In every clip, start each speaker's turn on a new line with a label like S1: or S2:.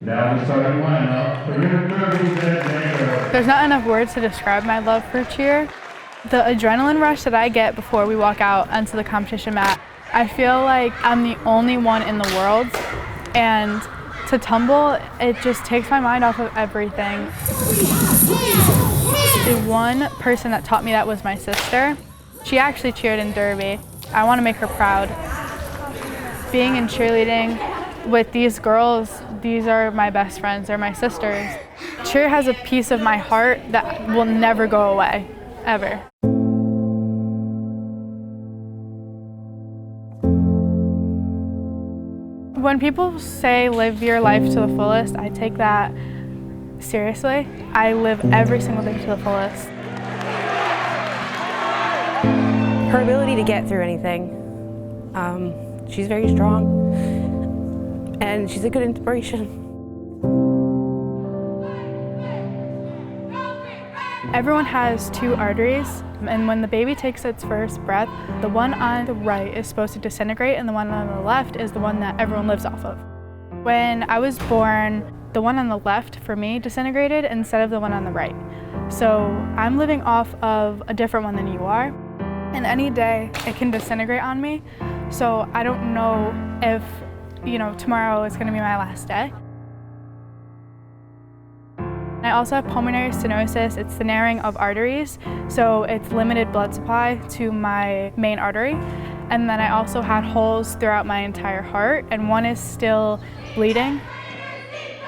S1: Now the starting lineup for your
S2: There's not enough words to describe my love for cheer. The adrenaline rush that I get before we walk out onto the competition mat, I feel like I'm the only one in the world, and to tumble, it just takes my mind off of everything. The one person that taught me that was my sister. She actually cheered in Derby. I want to make her proud. Being in cheerleading with these girls, these are my best friends, they're my sisters. Cheer has a piece of my heart that will never go away, ever. When people say live your life to the fullest, I take that seriously. I live every single day to the fullest.
S3: Her ability to get through anything. She's very strong, and she's a good inspiration.
S2: Everyone has two arteries, and when the baby takes its first breath, the one on the right is supposed to disintegrate, and the one on the left is the one that everyone lives off of. When I was born, the one on the left for me disintegrated instead of the one on the right. So I'm living off of a different one than you are, and any day it can disintegrate on me. So I don't know if, tomorrow is gonna be my last day. I also have pulmonary stenosis. It's the narrowing of arteries, so it's limited blood supply to my main artery. And then I also had holes throughout my entire heart, and one is still bleeding.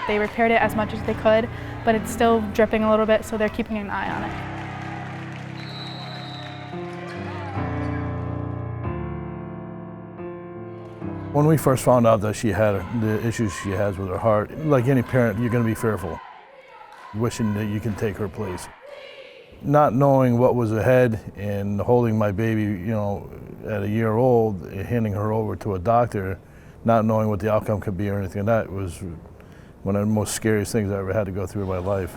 S2: They repaired it as much as they could, but it's still dripping a little bit, so they're keeping an eye on it.
S4: When we first found out that she had the issues she has with her heart, like any parent, you're going to be fearful, wishing that you can take her place. Not knowing what was ahead and holding my baby, at a year old, handing her over to a doctor, not knowing what the outcome could be or anything, that was one of the most scariest things I ever had to go through in my life.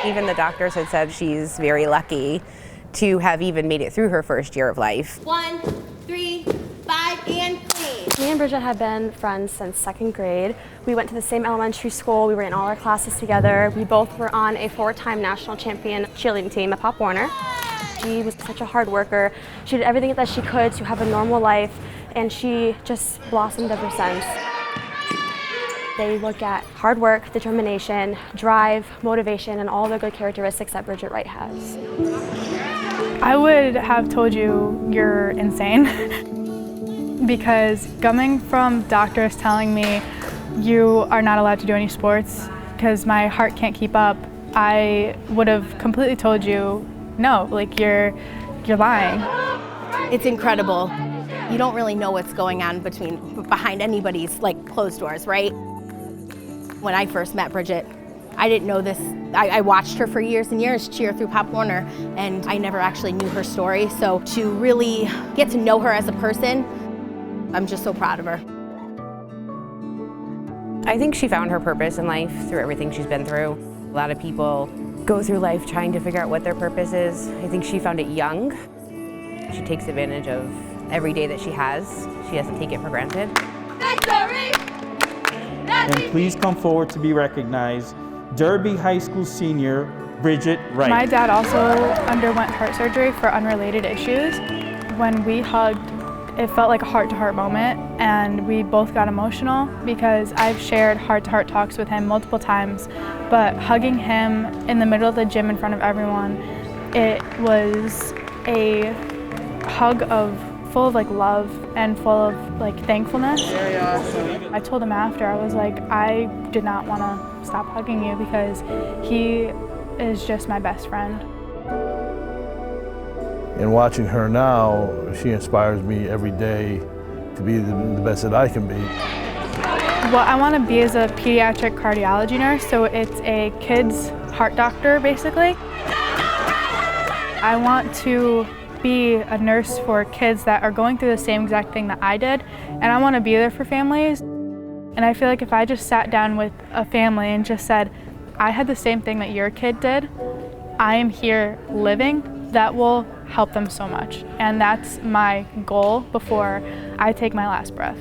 S3: Even the doctors had said she's very lucky to have even made it through her first year of life.
S5: 1, 3, 5, and clean.
S6: Me and Bridget have been friends since 2nd grade. We went to the same elementary school. We were in all our classes together. We both were on a 4-time national champion cheerleading team at Pop Warner. She was such a hard worker. She did everything that she could to have a normal life, and she just blossomed ever since. They look at hard work, determination, drive, motivation, and all the good characteristics that Bridget Wright has.
S2: I would have told you you're insane because coming from doctors telling me you are not allowed to do any sports because my heart can't keep up, I would have completely told you, no, like you're lying.
S5: It's incredible. You don't really know what's going on behind anybody's closed doors, right? When I first met Bridget, I didn't know this. I watched her for years and years cheer through Pop Warner, and I never actually knew her story. So to really get to know her as a person, I'm just so proud of her.
S3: I think she found her purpose in life through everything she's been through. A lot of people go through life trying to figure out what their purpose is. I think she found it young. She takes advantage of every day that she has. She doesn't take it for granted.
S5: Victory!
S7: And please come forward to be recognized, Derby High School Senior Bridget Wright.
S2: My dad also underwent heart surgery for unrelated issues. When we hugged, it felt like a heart-to-heart moment, and we both got emotional because I've shared heart-to-heart talks with him multiple times, but hugging him in the middle of the gym in front of everyone, it was a hug full of love and full of thankfulness.
S7: Very awesome.
S2: I told him after, I was like, I did not want to stop hugging you because he is just my best friend.
S4: And watching her now, she inspires me every day to be the best that I can be.
S2: What I want to be is a pediatric cardiology nurse, so it's a kid's heart doctor basically. I want to be a nurse for kids that are going through the same exact thing that I did, and I want to be there for families. And I feel like if I just sat down with a family and just said, I had the same thing that your kid did, I am here living, that will help them so much. And that's my goal before I take my last breath.